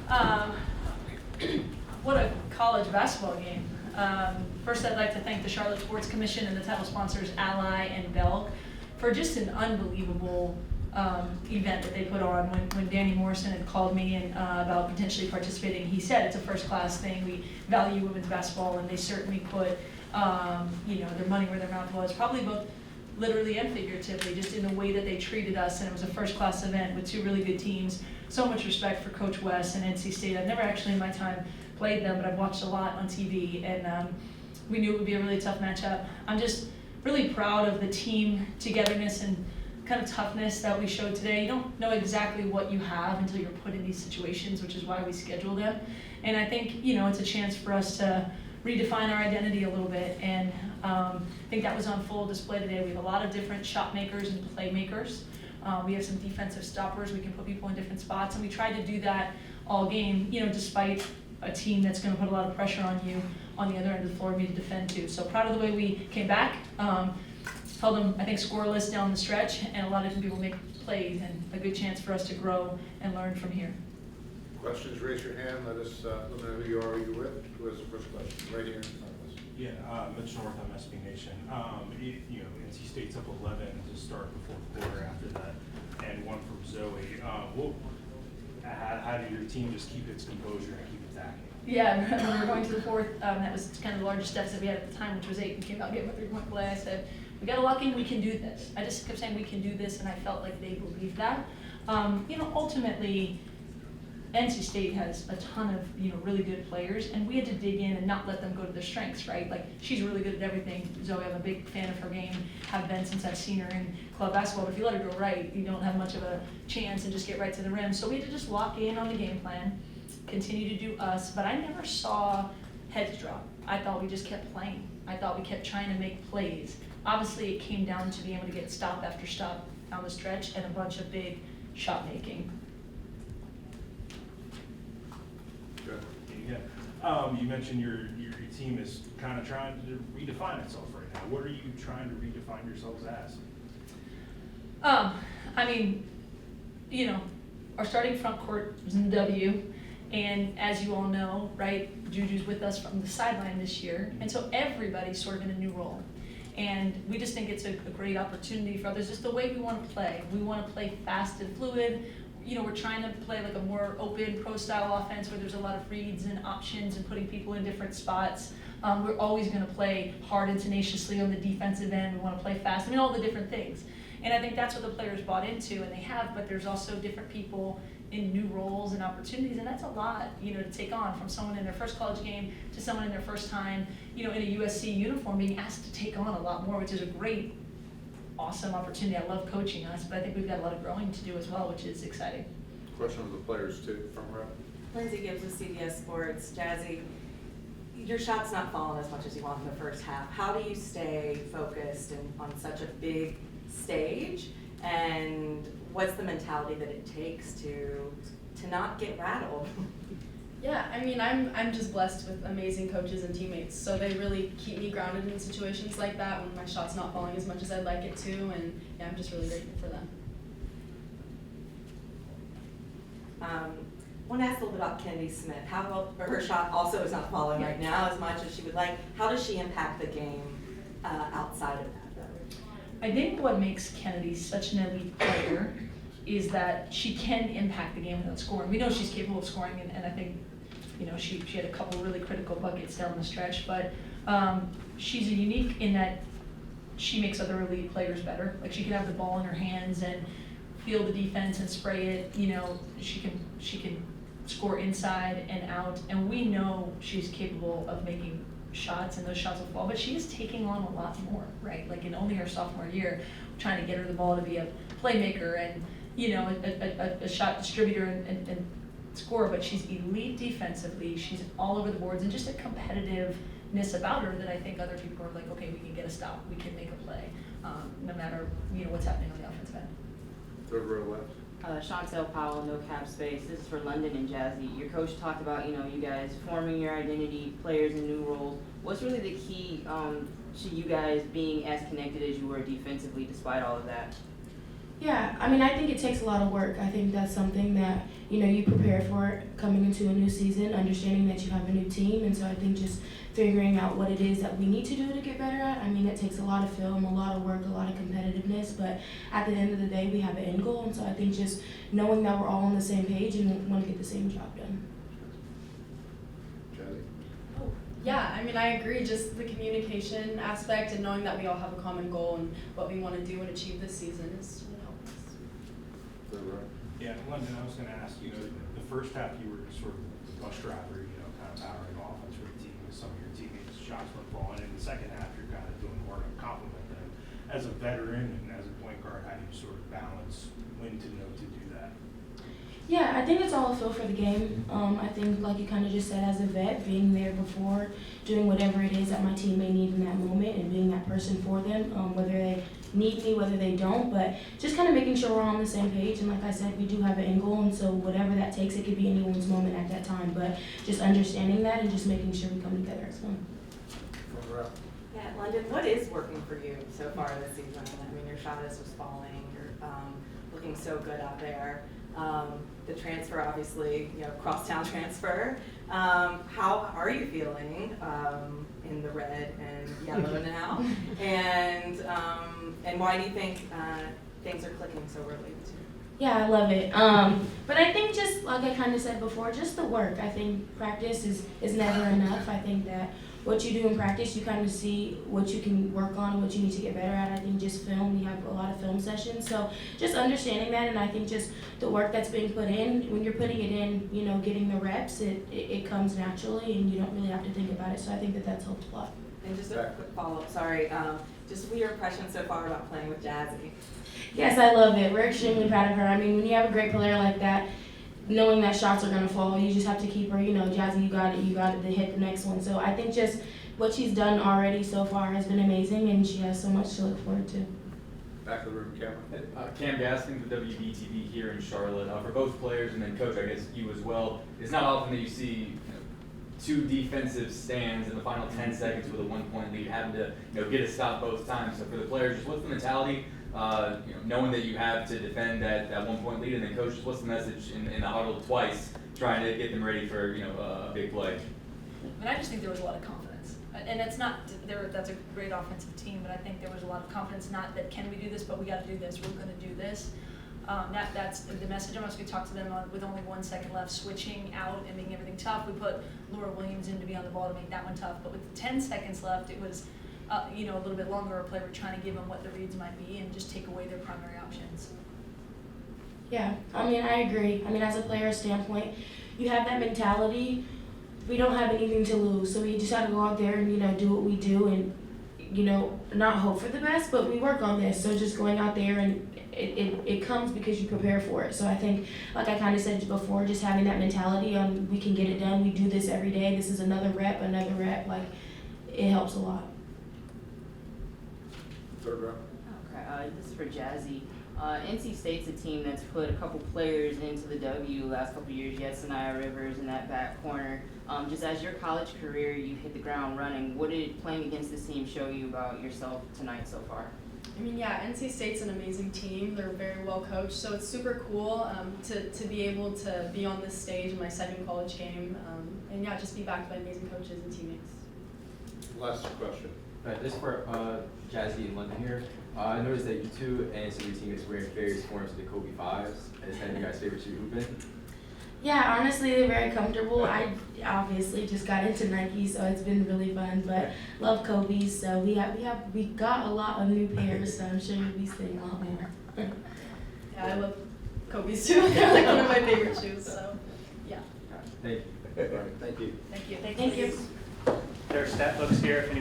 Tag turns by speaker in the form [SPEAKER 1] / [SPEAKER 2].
[SPEAKER 1] Um, what a college basketball game. First, I'd like to thank the Charlotte Sports Commission and the title sponsors Ally and Belk for just an unbelievable event that they put on. When Danny Morrison had called me and about potentially participating, he said it's a first-class thing. We value women's basketball, and they certainly put their money where their mouth was, probably both literally and figuratively, just in the way that they treated us. And it was a first-class event with two really good teams. So much respect for Coach West and NC State. I've never actually in my time played them, but I've watched a lot on TV, and we knew it would be a really tough matchup. I'm just really proud of the team togetherness and kind of toughness that we showed today. You don't know exactly what you have until you're put in these situations, which is why we schedule them. And I think, it's a chance for us to redefine our identity a little bit, and I think that was on full display today. We have a lot of different shot makers and playmakers. We have some defensive stoppers. We can put people in different spots, and we tried to do that all game, despite a team that's going to put a lot of pressure on you on the other end of the floor for me to defend to. So proud of the way we came back. Held them, I think, scoreless down the stretch, and a lot of different people make plays, and a good chance for us to grow and learn from here.
[SPEAKER 2] Questions, raise your hand. Let us know who you are, who you're with. Who has the first question? Right here in front of us.
[SPEAKER 3] Yeah, Mitch North on SB Nation. NC State's up 11 to start the fourth quarter after that, and one from Zoe. How did your team just keep its composure and keep attacking?
[SPEAKER 1] Yeah, when we were going to the fourth, that was kind of the largest steps that we had at the time, which was 8, and came out getting a 3-point play. I said, we got a lucky and we can do this. I just kept saying we can do this, and I felt like they believed that. Ultimately, NC State has a ton of really good players, and we had to dig in and not let them go to their strengths, right? Like, she's really good at everything. Zoe, I'm a big fan of her game, have been since I've seen her in club basketball, but if you let her go right, you don't have much of a chance and just get right to the rim. So we had to just lock in on the game plan, continue to do us, but I never saw heads drop. I thought we just kept playing. I thought we kept trying to make plays. Obviously, it came down to being able to get stop after stop down the stretch and a bunch of big shot making.
[SPEAKER 2] Good.
[SPEAKER 3] Yeah. You mentioned your team is kind of trying to redefine itself right now. What are you trying to redefine yourselves as?
[SPEAKER 1] Our starting front court was in the W, and as you all know, right, Juju's with us from the sideline this year, and so everybody's sort of in a new role. And we just think it's a great opportunity for others, just the way we want to play. We want to play fast and fluid. We're trying to play like a more open pro-style offense where there's a lot of reads and options and putting people in different spots. We're always going to play hard and tenaciously on the defensive end. We want to play fast. All the different things. And I think that's what the players bought into, and they have, but there's also different people in new roles and opportunities, and that's a lot, to take on, from someone in their first college game to someone in their first time, in a USC uniform, being asked to take on a lot more, which is a great, awesome opportunity. I love coaching us, but I think we've got a lot of growing to do as well, which is exciting.
[SPEAKER 2] Question of the players too, from Rep.
[SPEAKER 4] Lindsay Gibbs with CBS Sports. Jazzy, your shot's not falling as much as you want in the first half. How do you stay focused on such a big stage, and what's the mentality that it takes to not get rattled?
[SPEAKER 5] Yeah, I'm just blessed with amazing coaches and teammates, so they really keep me grounded in situations like that when my shot's not falling as much as I'd like it to, and yeah, I'm just really grateful for them.
[SPEAKER 4] I want to ask a little bit about Kennedy Smith. Her shot also is not falling right now as much as she would like. How does she impact the game outside of that?
[SPEAKER 1] I think what makes Kennedy such an elite player is that she can impact the game without scoring. We know she's capable of scoring, and I think, she had a couple really critical buckets down the stretch, but she's unique in that she makes other elite players better. Like, she can have the ball in her hands and feel the defense and spray it. She can score inside and out, and we know she's capable of making shots, and those shots will fall, but she is taking on a lot more, right? Like, in only her sophomore year, trying to get her the ball to be a playmaker and a shot distributor and scorer, but she's elite defensively. She's all over the boards, and just a competitiveness about her that I think other people are like, okay, we can get a stop, we can make a play, no matter what's happening on the offensive end.
[SPEAKER 2] Third row left.
[SPEAKER 6] Chantel Powell, No Cap Space. This is for London and Jazzy. Your coach talked about, you guys forming your identity, players in new roles. What's really the key to you guys being as connected as you were defensively despite all of that?
[SPEAKER 7] Yeah, I mean, I think it takes a lot of work. I think that's something that, you prepare for coming into a new season, understanding that you have a new team. And so I think just figuring out what it is that we need to do to get better at. I mean, it takes a lot of film, a lot of work, a lot of competitiveness. But at the end of the day, we have an end goal. And so I think just knowing that we're all on the same page and want to get the same job done.
[SPEAKER 2] Jazzy?
[SPEAKER 5] Oh, yeah, I mean, I agree, just the communication aspect and knowing that we all have a common goal and what we want to do and achieve this season is what helps us.
[SPEAKER 2] Third row.
[SPEAKER 3] Yeah, London, I was gonna ask, the first half you were sort of bus driver, kind of powering offense for the team with some of your teammates' shots were falling. In the second half, you're kind of doing more to compliment them. As a veteran and as a point guard, how do you sort of balance when to know to do that?
[SPEAKER 7] Yeah, I think it's all a feel for the game. I think, like you kind of just said, as a vet, being there before, doing whatever it is that my team may need in that moment and being that person for them, whether they need me, whether they don't, but just kind of making sure we're on the same page. And like I said, we do have an end goal, and so whatever that takes, it could be anyone's moment at that time, but just understanding that and just making sure we come together as one.
[SPEAKER 2] Front row.
[SPEAKER 4] Yeah, London, what is working for you so far this season? I mean, your shot is just falling, you're looking so good out there. The transfer, obviously, crosstown transfer. How are you feeling in the red and yellow now? And why do you think things are clicking so early this year?
[SPEAKER 7] Yeah, I love it. But I think just like I kind of said before, just the work. I think practice is never enough. I think that what you do in practice, you kind of see what you can work on and what you need to get better at. I think just film, we have a lot of film sessions. So just understanding that, and I think just the work that's being put in, when you're putting it in, getting the reps, it comes naturally and you don't really have to think about it. So I think that that's helped a lot.
[SPEAKER 4] And just a quick follow-up, sorry, just what your impressions so far about playing with Jazzy?
[SPEAKER 7] Yes, I love it. We're extremely proud of her. I mean, when you have a great player like that, knowing that shots are going to fall, you just have to keep her, Jazzy, you got it to hit the next one. So I think just what she's done already so far has been amazing, and she has so much to look forward to.
[SPEAKER 2] Back of the room, Cameron.
[SPEAKER 8] Cam Gaskins with WBTV here in Charlotte. For both players and then Coach, I guess you as well, it's not often that you see two defensive stands in the final 10 seconds with a 1-point lead, having to get a stop both times. So for the players, just what's the mentality, knowing that you have to defend that 1-point lead, and then coaches, what's the message in the huddle twice, trying to get them ready for a big play?
[SPEAKER 1] I mean, I just think there was a lot of confidence, and it's not that's a great offensive team, but I think there was a lot of confidence. Not that can we do this, but we got to do this. We're going to do this. That's the message. Once we talked to them with only 1 second left, switching out and making everything tough. We put Laura Williams in to be on the ball to make that one tough. But with 10 seconds left, it was a little bit longer. A play we're trying to give them what the reads might be and just take away their primary options.
[SPEAKER 7] Yeah, I mean, I agree. I mean, as a player standpoint, you have that mentality. We don't have anything to lose, so we just have to go out there and do what we do and not hope for the best, but we work on this. So just going out there and it comes because you prepare for it. So I think, like I kind of said before, just having that mentality on we can get it done. We do this every day. This is another rep. Like, it helps a lot.
[SPEAKER 2] Third row.
[SPEAKER 6] Okay, this is for Jazzy. NC State's a team that's put a couple players into the W last couple years. You had Sanaya Rivers in that back corner. Just as your college career, you hit the ground running. What did playing against this team show you about yourself tonight so far?
[SPEAKER 5] I mean, yeah, NC State's an amazing team. They're very well coached, so it's super cool to be able to be on this stage in my second college game, and yeah, just be backed by amazing coaches and teammates.
[SPEAKER 2] Last question.
[SPEAKER 9] Right, this is for Jazzy in London here. I noticed that you two and some of your teammates wearing various forms of the Kobe 5s. Is that your guys' favorite shoe to hoop in?
[SPEAKER 7] Yeah, honestly, they're very comfortable. I obviously just got into Nike, so it's been really fun. But love Kobe's, so we got a lot of new pairs. So I'm sure you'll be seeing a lot more.
[SPEAKER 5] Yeah, I love Kobe's too. They're like one of my favorite shoes. So, yeah.
[SPEAKER 9] Thank you.
[SPEAKER 2] Thank you.
[SPEAKER 1] Thank you.
[SPEAKER 7] Thank you.
[SPEAKER 10] Their stat books here. If anyone